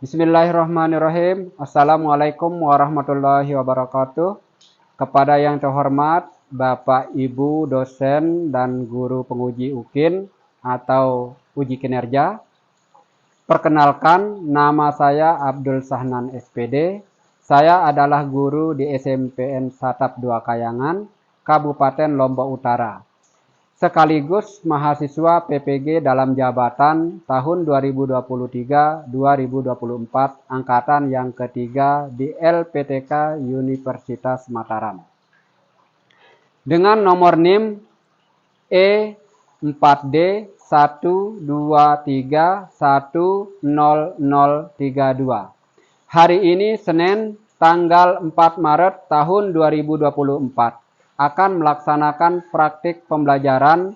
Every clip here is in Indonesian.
Bismillahirrahmanirrahim. Assalamualaikum warahmatullahi wabarakatuh. Kepada yang terhormat Bapak Ibu dosen dan guru penguji UKIN atau uji kinerja. Perkenalkan, nama saya Abdul Sahnan SPD. Saya adalah guru di SMPN Satap 2 Kayangan, Kabupaten Lombok Utara. Sekaligus mahasiswa PPG dalam jabatan tahun 2023-2024 angkatan yang ketiga di LPTK Universitas Mataram. Dengan nomor NIM E4D123100032. Hari ini Senin tanggal 4 Maret tahun 2024. Akan melaksanakan praktik pembelajaran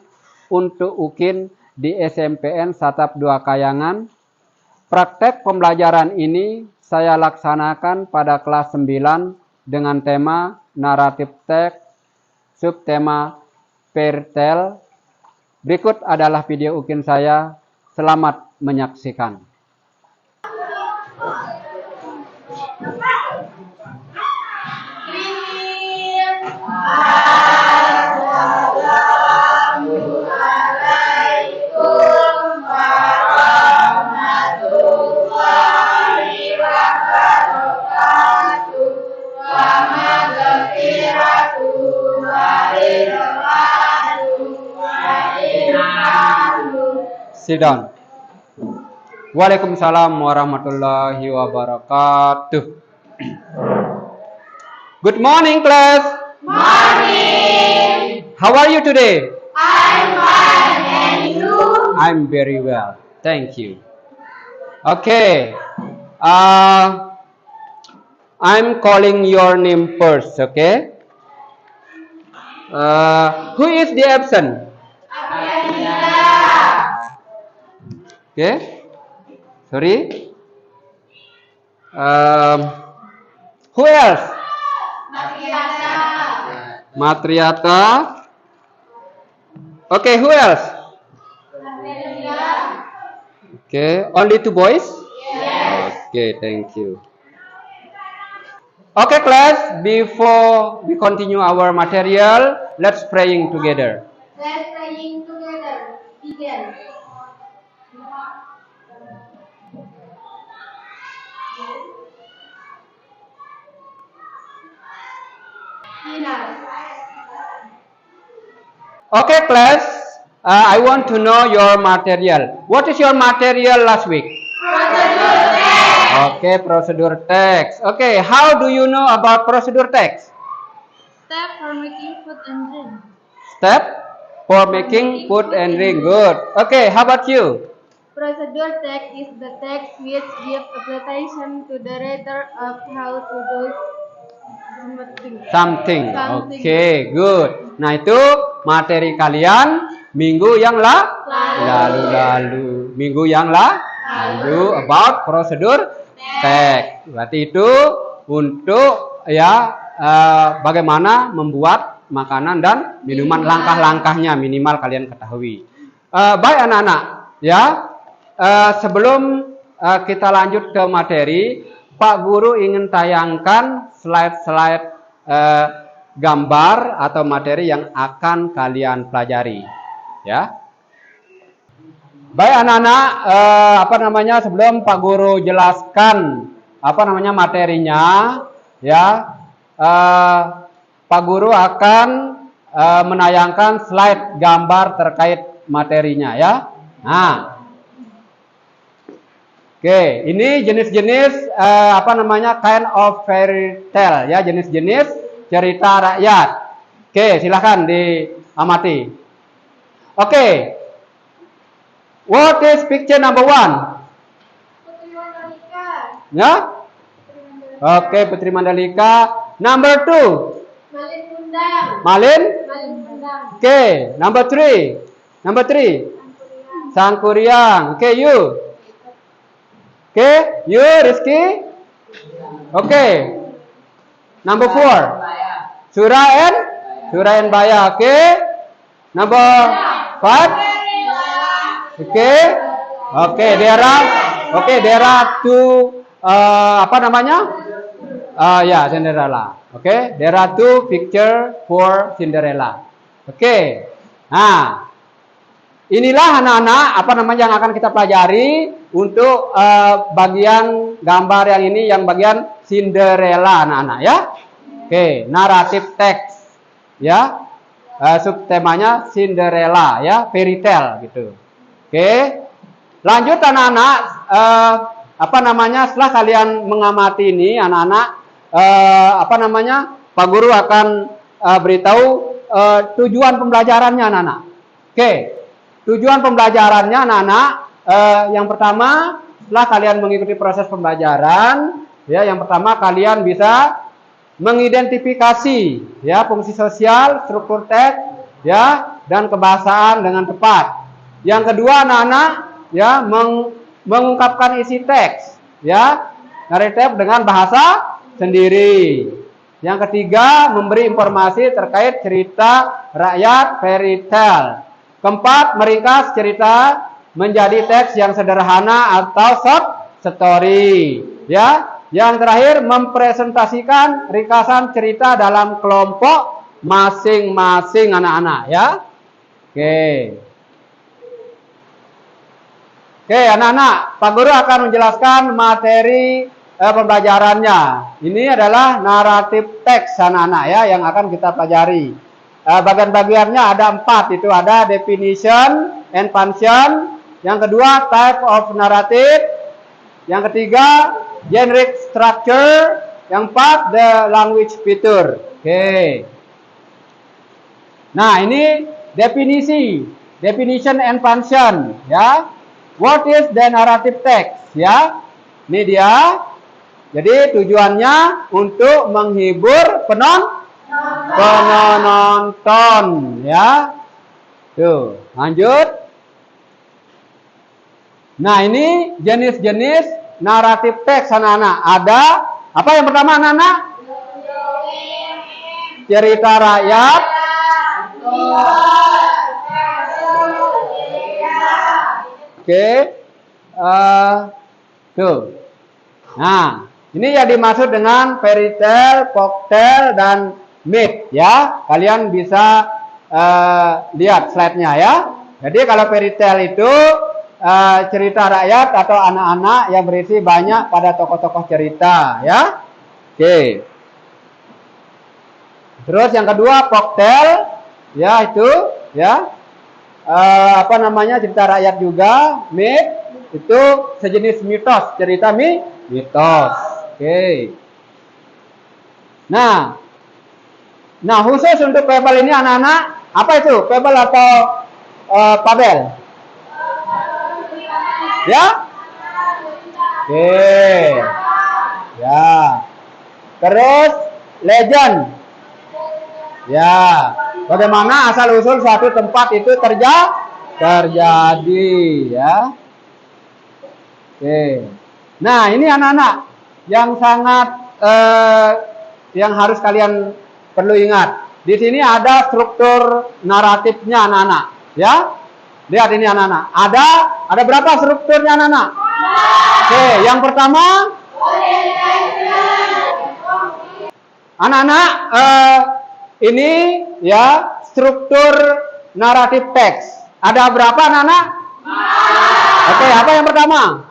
untuk UKIN di SMPN Satap 2 Kayangan. Praktek pembelajaran ini saya laksanakan pada kelas 9 dengan tema naratif teks, subtema fairytale. Berikut adalah video UKIN saya. Selamat menyaksikan. Sit down. Waalaikumsalam warahmatullahi wabarakatuh. Good morning, class. Morning. How are you today? I'm fine, and you? I'm very well. Thank you. Okay. I'm calling your name first, okay? Who is the absent? Okay. Sorry. Who else? Matriata. Okay, who else? Okay, only 2 boys? Yes. Okay, thank you. Okay, class, before we continue our material, let's praying together. Let's praying together. Begin. Okay, class, I want to know your material. What is your material last week? Procedure text. Okay, procedure text. Okay, how do you know about procedure text? Step for making food and drink. Step for making food and drink. Good. Okay, how about you? Procedure text is the text which gives explanation to the reader of how to do Something. Okay, good. Nah, itu materi kalian minggu yang lalu. Minggu yang lalu about procedure text. Berarti itu untuk bagaimana membuat makanan dan minuman, langkah-langkahnya minimal kalian ketahui. Baik anak-anak, ya. Sebelum kita lanjut ke materi, Pak Guru ingin tayangkan slide-slide gambar atau materi yang akan kalian pelajari, ya. Baik anak-anak, sebelum Pak Guru jelaskan materinya, ya, Pak Guru akan menayangkan slide gambar terkait materinya, ya. Nah, oke, ini jenis-jenis kind of fairy tale, ya, jenis-jenis cerita rakyat. Oke, silahkan diamati. Oke. What is picture number 1? Putri Mandalika. Ya? Oke, Putri Mandalika. Number 2. Malin Kundang. Malin? Malin Kundang. Oke, number 3. Number 3. Sangkuriang. Oke, you. Oke, you, Rizky. Oke. Number 4. Surah and Baya. Oke. Number 5. Oke. Oke, daerah Oke, there are two apa namanya? Ya, Cinderella. Oke, there are two picture for Cinderella. Oke. Nah, inilah anak-anak apa namanya yang akan kita pelajari untuk bagian gambar yang ini, yang bagian Cinderella anak-anak ya. Oke, naratif teks ya. Subtemanya Cinderella ya, fairy tale gitu. Oke. Lanjut anak-anak, apa namanya, setelah kalian mengamati ini anak-anak, apa namanya, Pak Guru akan beritahu tujuan pembelajarannya anak-anak. Oke, tujuan pembelajarannya anak-anak, yang pertama setelah kalian mengikuti proses pembelajaran, ya, yang pertama kalian bisa mengidentifikasi ya fungsi sosial, struktur teks, ya, dan kebahasaan dengan tepat. Yang kedua anak-anak ya mengungkapkan isi teks ya, naratif dengan bahasa sendiri. Yang ketiga memberi informasi terkait cerita rakyat fairy tale. Keempat, meringkas cerita menjadi teks yang sederhana atau short story ya. Yang terakhir mempresentasikan ringkasan cerita dalam kelompok masing-masing anak-anak ya. Oke, anak-anak, Pak Guru akan menjelaskan materi pembelajarannya. Ini adalah naratif teks anak-anak ya yang akan kita pelajari. Bagian-bagiannya ada 4, itu ada definition and function. Yang kedua type of narrative. Yang ketiga generic structure. Yang 4 the language feature. Oke. Nah, ini definisi, definition and function ya. What is the narrative text ya? Ini dia. Jadi tujuannya untuk menghibur penonton ya. Tuh, lanjut. Nah, ini jenis-jenis naratif teks anak-anak. Ada apa yang pertama anak-anak? Cerita rakyat. Oke. Tuh. Nah, ini yang dimaksud dengan fairy tale, folktale, dan myth ya. Kalian bisa lihat slide-nya ya. Jadi kalau fairy tale itu cerita rakyat atau anak-anak yang berisi banyak pada tokoh-tokoh cerita ya. Oke. Terus yang kedua folktale ya, itu ya apa namanya, cerita rakyat juga. Myth itu sejenis mitos, cerita mitos. Oke. Nah khusus untuk fable ini anak-anak, apa itu fable atau fabel? Ya? Oke. Ya. Terus legend. Ya. Bagaimana asal usul suatu tempat itu terjadi ya. Oke. Nah, ini anak-anak yang sangat yang harus kalian perlu ingat. Di sini ada struktur naratifnya anak-anak ya. Lihat ini anak-anak. Ada berapa strukturnya anak-anak? Oke, yang pertama anak-anak ini ya struktur naratif teks. Ada berapa anak-anak? Oke, apa yang pertama?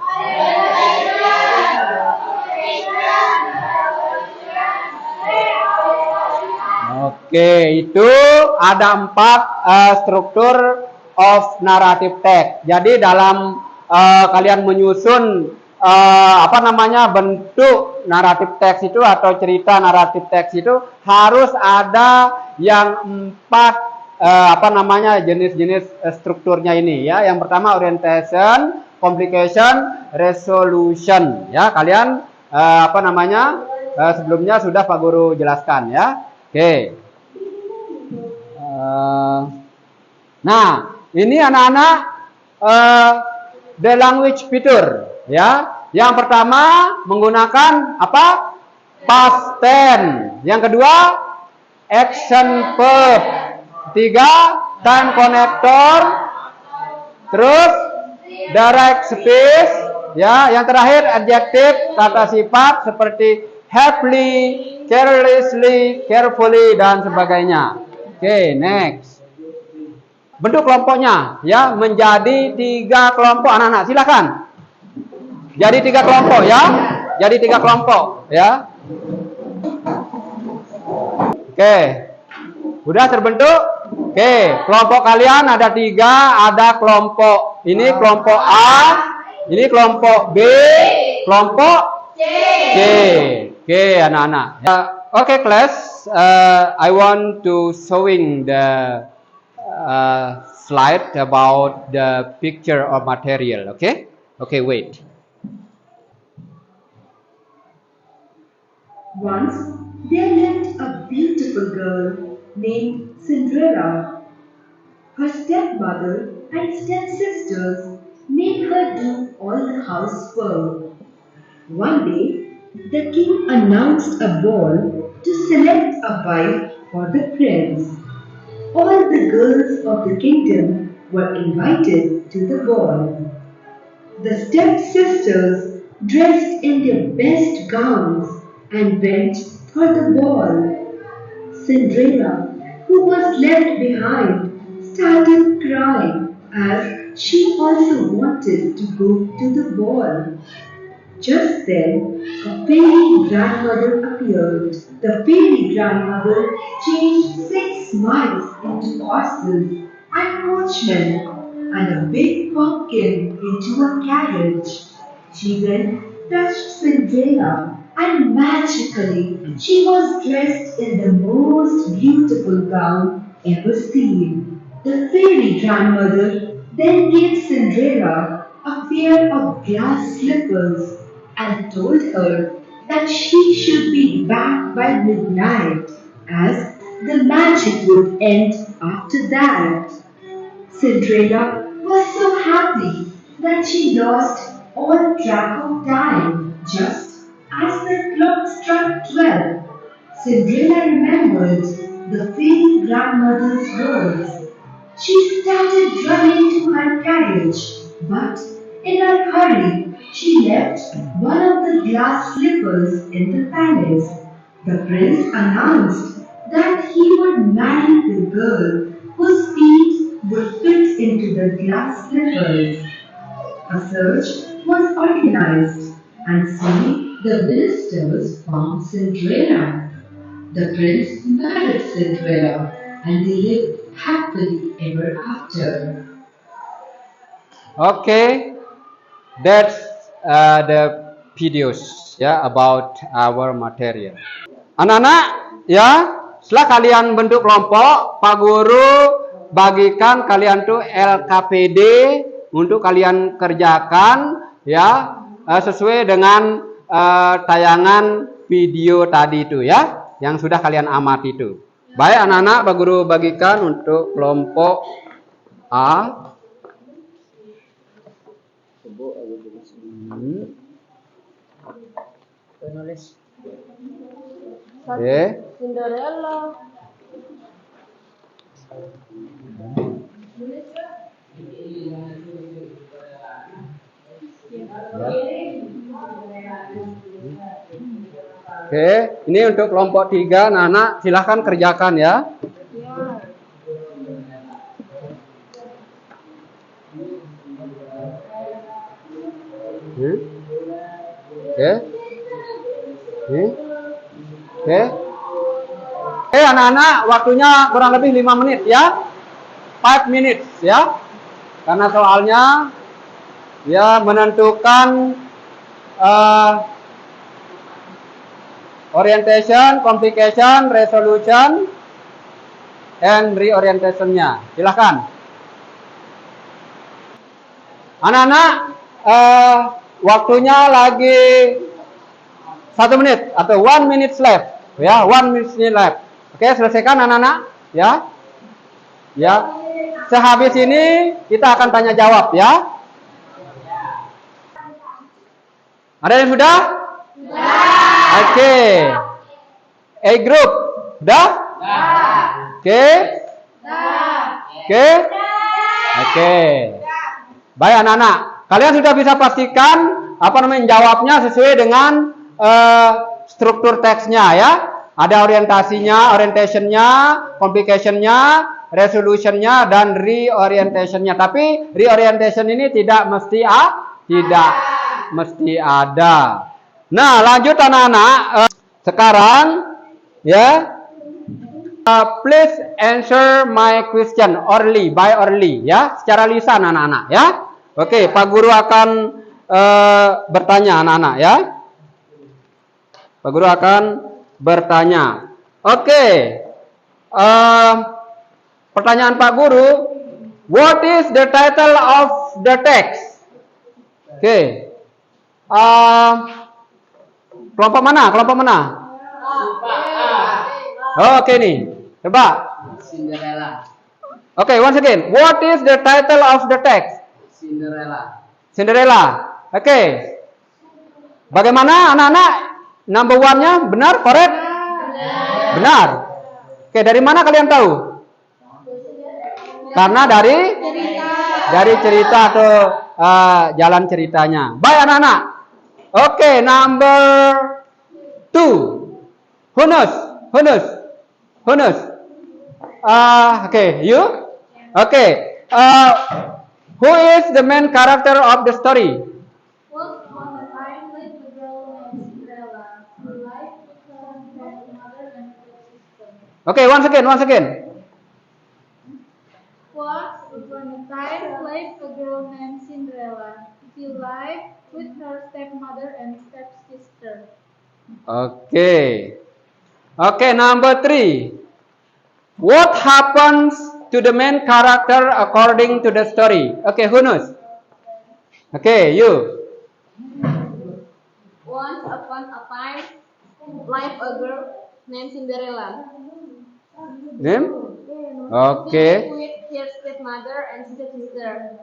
Oke, itu ada 4 struktur of narrative text. Jadi dalam kalian menyusun apa namanya, bentuk naratif teks itu atau cerita naratif teks itu harus ada yang 4 apa namanya, jenis-jenis strukturnya ini ya. Yang pertama orientation, complication, resolution ya. Kalian apa namanya, sebelumnya sudah Pak Guru jelaskan ya. Oke. Nah, ini anak-anak the language feature ya. Yang pertama menggunakan apa? Past tense. Yang kedua action verb. Ketiga time connector. Terus direct speech. Ya, yang terakhir adjektif, kata sifat seperti happily, carelessly, carefully dan sebagainya. Oke, next. Bentuk kelompoknya ya menjadi 3 kelompok anak-anak. Silakan. Jadi 3 kelompok ya. Jadi 3 kelompok ya. Oke. Udah terbentuk? Oke, kelompok kalian ada 3, ada kelompok. Ini kelompok A, ini kelompok B, kelompok C. Oke, anak-anak. Oke, class. I want to showing the slide about the picture of material. Okay? Okay, wait. Once there lived a beautiful girl named Cinderella. Her stepmother and stepsisters made her do all the housework. One day, the king announced a ball to select a wife for the prince. All the girls of the kingdom were invited to the ball. The stepsisters dressed in their best gowns and went for the ball. Cinderella, who was left behind, started crying as she also wanted to go to the ball. Just then, a fairy grandmother appeared. The fairy grandmother changed 6 mice into horses and coachmen and a big pumpkin into a carriage. She then touched Cinderella and magically she was dressed in the most beautiful gown ever seen. The fairy grandmother then gave Cinderella a pair of glass slippers and told her that she should be back by midnight as the magic would end after that. Cinderella was so happy that she lost all track of time. Just as the clock struck 12, Cinderella remembered the fairy grandmother's words. She started running to her carriage, but in her hurry, she left one of the glass slippers in the palace. The prince announced that he would marry the girl whose feet would fit into the glass slippers. A search was organized, and soon the ministers found Cinderella. The prince married Cinderella, and they lived happily ever after. Okay, that's the videos ya about our material. Anak-anak ya, setelah kalian bentuk kelompok, Pak Guru bagikan kalian tuh LKPD untuk kalian kerjakan ya sesuai dengan tayangan video tadi itu ya yang sudah kalian amati itu. Baik anak-anak, Pak Guru bagikan untuk kelompok A. Oke. Cinderella. Oke, ini untuk kelompok 3, anak-anak silahkan kerjakan ya. Oke. Oke. Oke, anak-anak, waktunya kurang lebih 5 menit ya. 5 minutes ya. Karena soalnya ya menentukan orientation, complication, resolution, and reorientation-nya. Silahkan. Anak-anak, waktunya lagi 1 menit atau 1 minute left. Ya, 1 minute left. Oke, selesaikan anak-anak. Ya. Ya. Sehabis ini kita akan tanya jawab ya. Ada yang sudah? Oke. A group. Sudah? Oke. Oke. Baik anak-anak. Kalian sudah bisa pastikan apa namanya jawabnya sesuai dengan struktur teksnya ya. Ada orientasinya, orientationnya, complicationnya, resolutionnya, dan reorientationnya. Tapi reorientation ini tidak mesti ada. Nah, lanjut anak-anak. Sekarang ya, please answer my question by orally ya, secara lisan anak-anak ya. Oke, Pak Guru akan bertanya anak-anak ya. Pak Guru akan bertanya. Oke. Pertanyaan Pak Guru, what is the title of the text? Oke. Kelompok mana? Oke nih. Coba. Cinderella. Oke, once again. What is the title of the text? Cinderella. Oke. Bagaimana anak-anak? Number one-nya benar, correct? Benar. Oke, dari mana kalian tahu? Karena dari cerita atau jalan ceritanya. Baik anak-anak. Oke, number 2. Who knows? Okay, you? Okay. Who is the main character of the story? Once upon a time lived a girl named Cinderella, who lived with her mother and her sister. Okay, once again. Once upon a time lived a girl named Cinderella. She lived with her stepmother and stepsister. Okay. Okay, number 3. What happens to the main character according to the story? Okay, who knows? Okay, you. Once upon a time lived a girl named Cinderella. Name? Okay. With her stepmother and stepsister.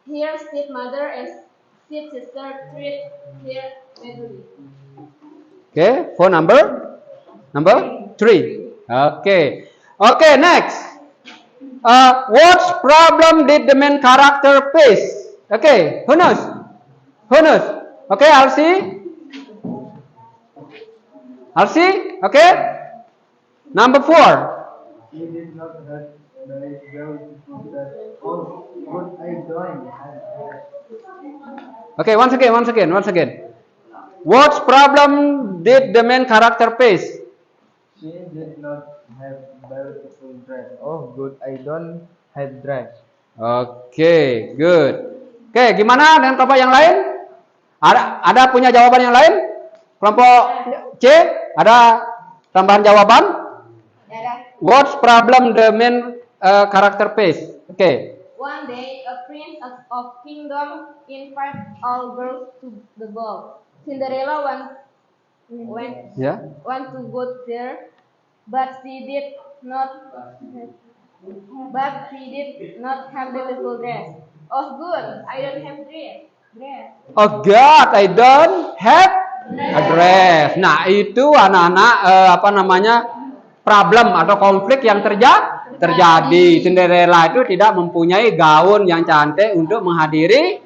Her stepmother and stepsister treat her badly. Okay, for number 3. Okay, next. What problem did the main character face? Okay, who knows? Okay, Alsi? Okay. Number 4. He did not hurt the girl that what I doing. Okay, once again. What problem did the main character face? She did not have beautiful dress. Oh, good. I don't have dress. Okay, good. Okay, gimana dengan kelompok yang lain? Ada punya jawaban yang lain? Kelompok C, ada tambahan jawaban? What problem the main character face? Okay. One day, a prince of kingdom invited all girls to the ball. Cinderella went to go there, but she did not have beautiful dress. Oh good, I don't have dress. Oh God, I don't have a dress. Nah, itu anak-anak problem atau konflik yang terjadi. Cinderella itu tidak mempunyai gaun yang cantik untuk menghadiri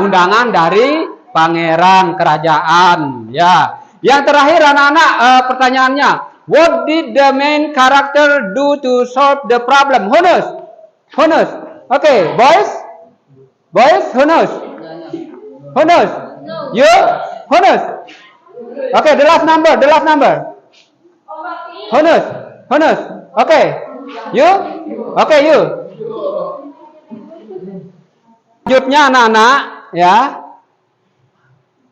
undangan dari pangeran kerajaan. Ya. Yang terakhir anak-anak pertanyaannya, what did the main character do to solve the problem? Who knows? Okay, boys, who knows? You? Who knows? Okay, the last number. Who knows? Okay. You? Okay, you. Selanjutnya anak-anak, ya.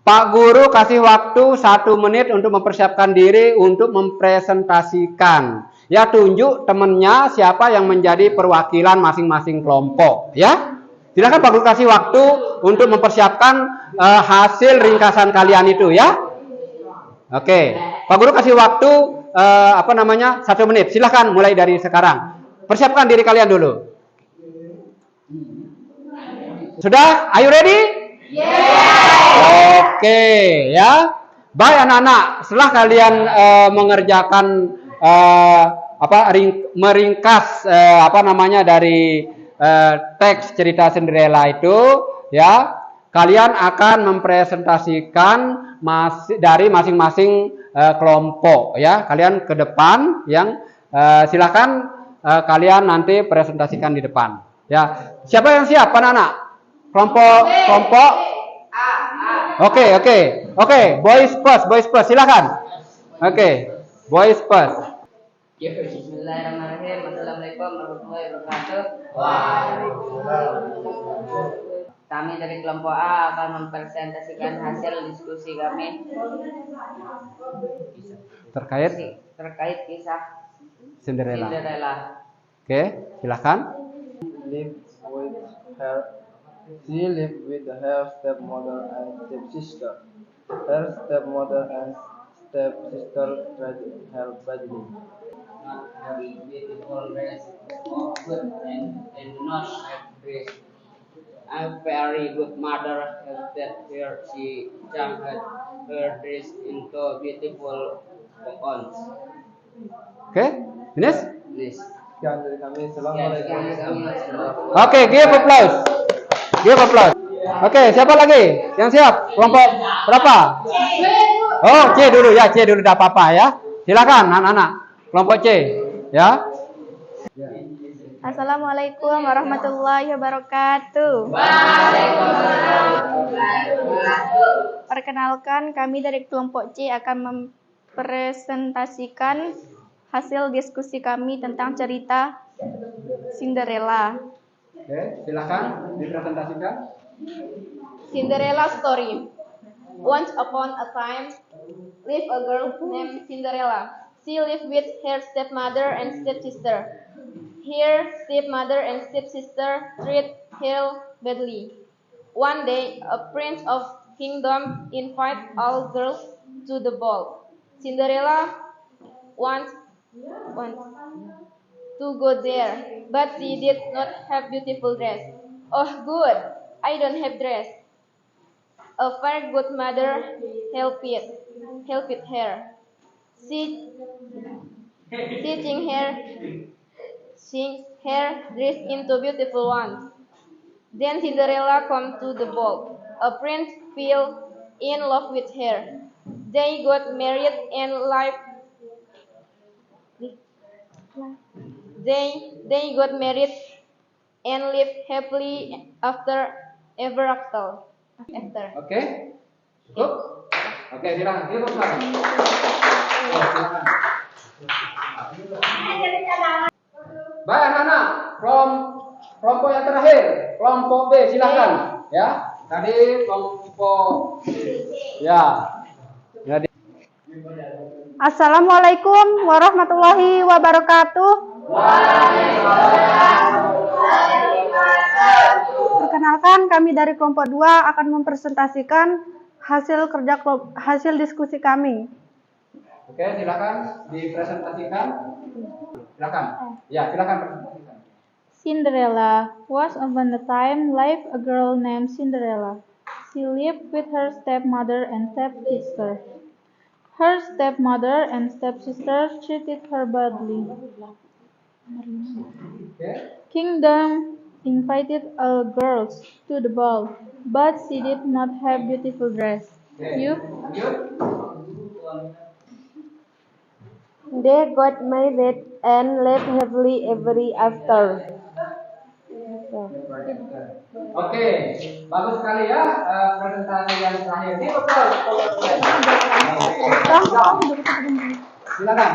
Pak Guru kasih waktu 1 menit untuk mempersiapkan diri untuk mempresentasikan. Ya, tunjuk temennya siapa yang menjadi perwakilan masing-masing kelompok. Ya, silakan Pak Guru kasih waktu untuk mempersiapkan hasil ringkasan kalian itu ya. Oke, Pak Guru kasih waktu 1 menit. Silakan mulai dari sekarang. Persiapkan diri kalian dulu. Sudah? Are you ready? Oke, ya. Baik anak-anak, setelah kalian mengerjakan meringkas dari teks cerita Cinderella itu, ya. kalian akan mempresentasikan dari masing-masing kelompok ya. Kalian ke depan yang silakan kalian nanti presentasikan di depan. Ya. Siapa yang siap, anak-anak? Kelompok. Oke. Boys first. Silakan. Oke. Boys first. Bismillahirrahmanirrahim. Assalamualaikum warahmatullahi wabarakatuh. Kami dari kelompok A akan mempresentasikan hasil diskusi kami terkait kisah Cinderella. Oke, silakan. She lived with her stepmother and stepsister. Her stepmother and stepsister treated her badly. Not having beautiful dress, good and do not have grace. A very good mother has that here she jumped her dress into beautiful gowns. Oke, finish. This. Sekian dari kami. Assalamualaikum. Oke, give applause. Oke, siapa lagi yang siap? Kelompok berapa? Oh, C dulu ya, C dulu, tidak apa-apa ya. Silakan anak-anak. Kelompok C, ya. Assalamualaikum warahmatullahi wabarakatuh. Perkenalkan, kami dari kelompok C akan mempresentasikan hasil diskusi kami tentang cerita Cinderella. Oke, silakan dipresentasikan. Cinderella story. Once upon a time, lived a girl named Cinderella. She lived with her stepmother and stepsister. Her stepmother and stepsister treated her badly. One day, a prince of kingdom invited all girls to the ball. Cinderella wants to go there, but she did not have beautiful dress. Oh, good! I don't have dress. A very good mother helped her. Stitching her dress into beautiful ones. Then Cinderella came to the ball. A prince fell in love with her. They got married and lived happily ever after. Oke, cukup. Oke, silakan. Baik anak-anak, kelompok yang terakhir, kelompok B, silakan. Ya, tadi kelompok ya. Assalamualaikum warahmatullahi wabarakatuh. Perkenalkan, kami dari kelompok 2 akan mempresentasikan hasil diskusi kami. Oke, silakan dipresentasikan. Silakan. Ya, silakan presentasikan. Cinderella. Once upon a time lived a girl named Cinderella. She lived with her stepmother and stepsister. Her stepmother and stepsister treated her badly. Kingdom invited all girls to the ball, but she did not have beautiful dress. They got married and lived happily ever after. Oke, bagus sekali ya presentasi yang terakhir. Silakan.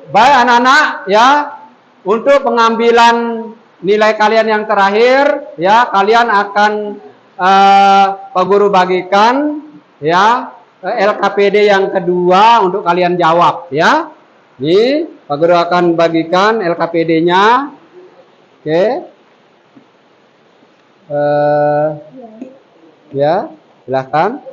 Baik anak-anak ya, untuk pengambilan nilai kalian yang terakhir ya, kalian akan Pak Guru bagikan ya LKPD yang kedua untuk kalian jawab ya. Ini Pak Guru akan bagikan LKPD-nya. Oke. Ya, silakan.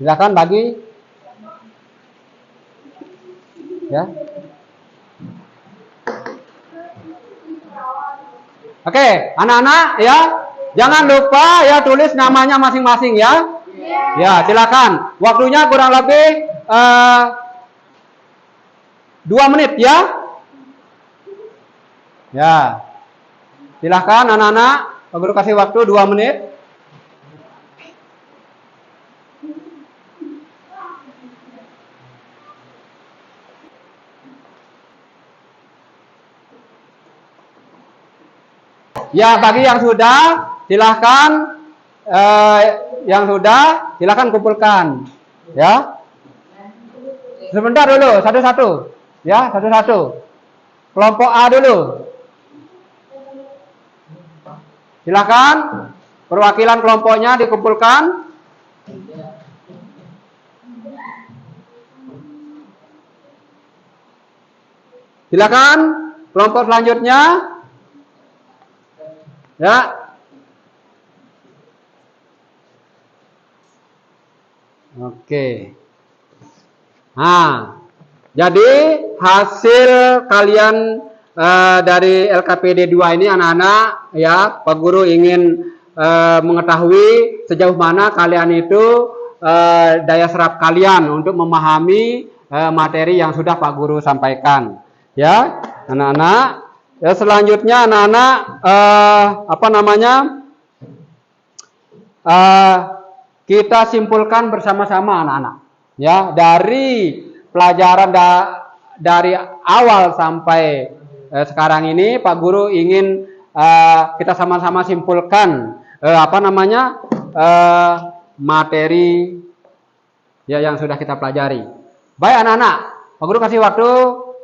Silakan bagi. Ya. Oke, anak-anak ya, jangan lupa ya tulis namanya masing-masing ya. Ya, silakan. Waktunya kurang lebih 2 menit ya. Ya, silakan anak-anak. Pak Guru kasih waktu 2 menit. Ya, bagi yang sudah, silahkan silahkan kumpulkan. Ya, sebentar dulu, satu-satu. Ya, satu-satu. Kelompok A dulu. Silahkan, perwakilan kelompoknya dikumpulkan. Silakan, kelompok selanjutnya. Ya. Oke. Nah, jadi hasil kalian dari LKPD 2 ini anak-anak ya, Pak Guru ingin mengetahui sejauh mana kalian itu daya serap kalian untuk memahami materi yang sudah Pak Guru sampaikan. Ya, anak-anak. Ya, selanjutnya anak-anak kita simpulkan bersama-sama anak-anak. Ya, dari pelajaran dari awal sampai sekarang ini Pak Guru ingin kita sama-sama simpulkan materi ya yang sudah kita pelajari. Baik anak-anak, Pak Guru kasih waktu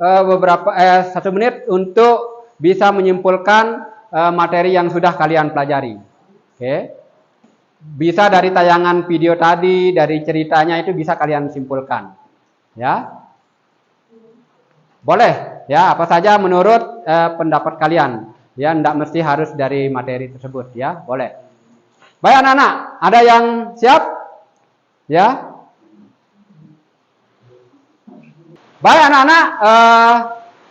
1 menit untuk bisa menyimpulkan materi yang sudah kalian pelajari. Oke. Bisa dari tayangan video tadi, dari ceritanya itu bisa kalian simpulkan. Ya. Boleh, ya, apa saja menurut pendapat kalian. Ya, tidak mesti harus dari materi tersebut, ya. Boleh. Baik anak-anak, ada yang siap? Ya. Baik anak-anak,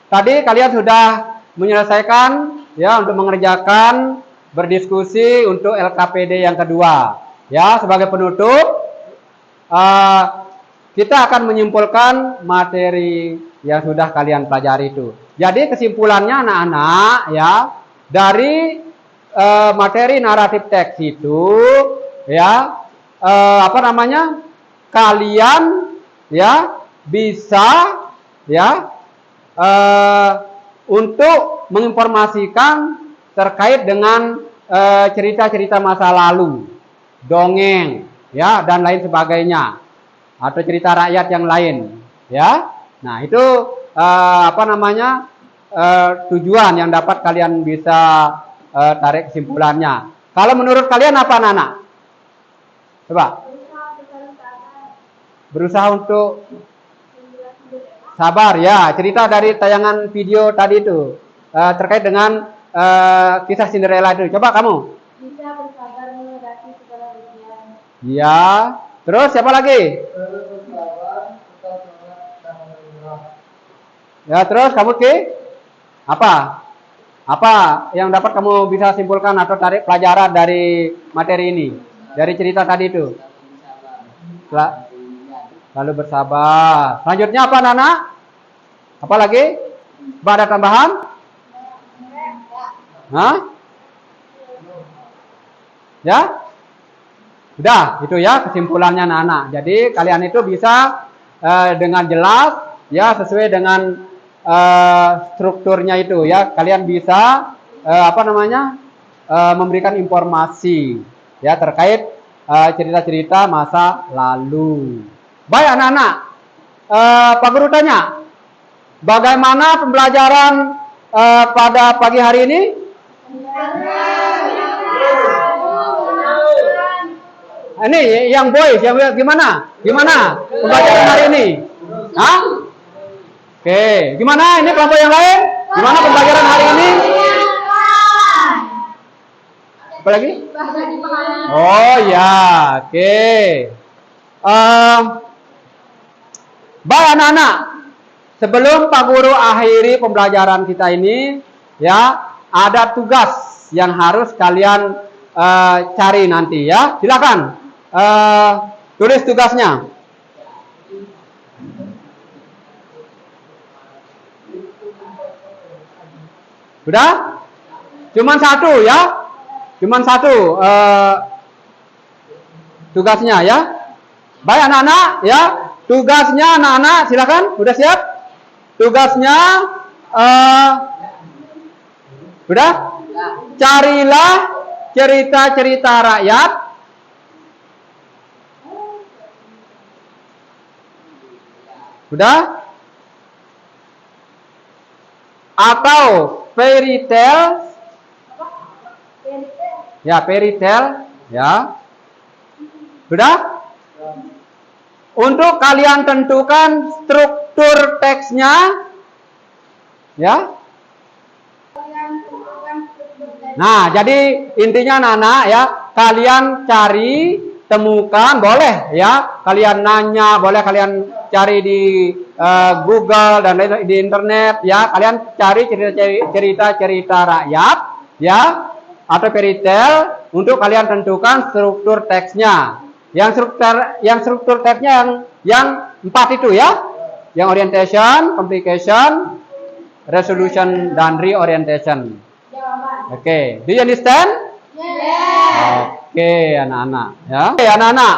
tadi kalian sudah menyelesaikan ya untuk mengerjakan berdiskusi untuk LKPD yang kedua. Ya, sebagai penutup kita akan menyimpulkan materi yang sudah kalian pelajari itu. Jadi kesimpulannya anak-anak ya, dari materi naratif teks itu ya kalian ya bisa ya untuk menginformasikan terkait dengan cerita-cerita masa lalu, dongeng, ya, dan lain sebagainya, atau cerita rakyat yang lain, ya. Nah, itu tujuan yang dapat kalian bisa tarik kesimpulannya. Kalau menurut kalian apa, anak-anak? Coba. Berusaha untuk sabar, ya. Cerita dari tayangan video tadi itu terkait dengan kisah Cinderella itu. Coba kamu. Bisa bersabar melewati segala ujian. Ya. Terus siapa lagi? Ya, terus kamu Ki? Apa? Apa yang dapat kamu bisa simpulkan atau tarik pelajaran dari materi ini? Dari cerita tadi itu? Lalu bersabar. Selanjutnya apa, Nana? Apa lagi? Ada tambahan? Hah? Ya? Udah, itu ya kesimpulannya Nana. Jadi kalian itu bisa dengan jelas ya sesuai dengan strukturnya itu ya. Kalian bisa memberikan informasi ya terkait cerita-cerita masa lalu. Baik anak-anak, Pak Guru tanya, bagaimana pembelajaran pada pagi hari ini? Ini yang boys, yang gimana? Gimana pembelajaran hari ini? Hah? Oke, gimana ini kelompok yang lain? Gimana pembelajaran hari ini? Apa lagi? Oh ya, oke. Baik anak-anak, sebelum Pak Guru akhiri pembelajaran kita ini, ya ada tugas yang harus kalian cari nanti ya. Silakan tulis tugasnya. Sudah? Cuman satu ya. Cuman satu tugasnya ya. Baik anak-anak ya. Tugasnya anak-anak silakan. Sudah siap? Tugasnya sudah? Carilah cerita-cerita rakyat sudah? Atau fairy tale ya, fairy tale ya. Sudah? Untuk kalian tentukan struktur teksnya ya. Nah, jadi intinya anak-anak ya, kalian cari, temukan, boleh ya, kalian nanya, boleh kalian cari di Google dan di internet ya, kalian cari cerita-cerita rakyat ya, atau fairy tale untuk kalian tentukan struktur teksnya. Yang struktur teksnya yang 4 itu ya, yang orientation, complication, resolution, dan reorientation. Oke, do you understand? Oke, anak-anak ya. Oke, anak-anak.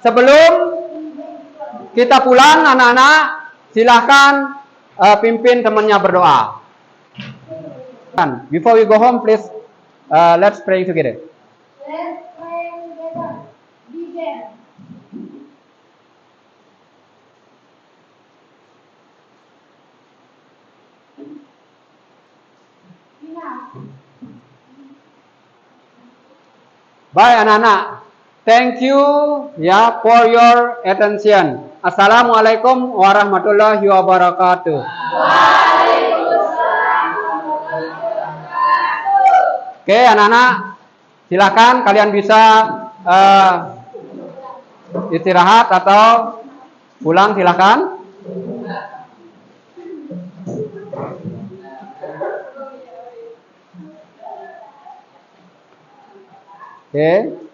Sebelum kita pulang, anak-anak, silahkan pimpin temannya berdoa. Before we go home, please let's pray together. Let's pray together. Begin. Baik anak-anak, thank you ya for your attention. Assalamualaikum warahmatullahi wabarakatuh. Oke anak-anak, silakan kalian bisa istirahat atau pulang silakan. Oke.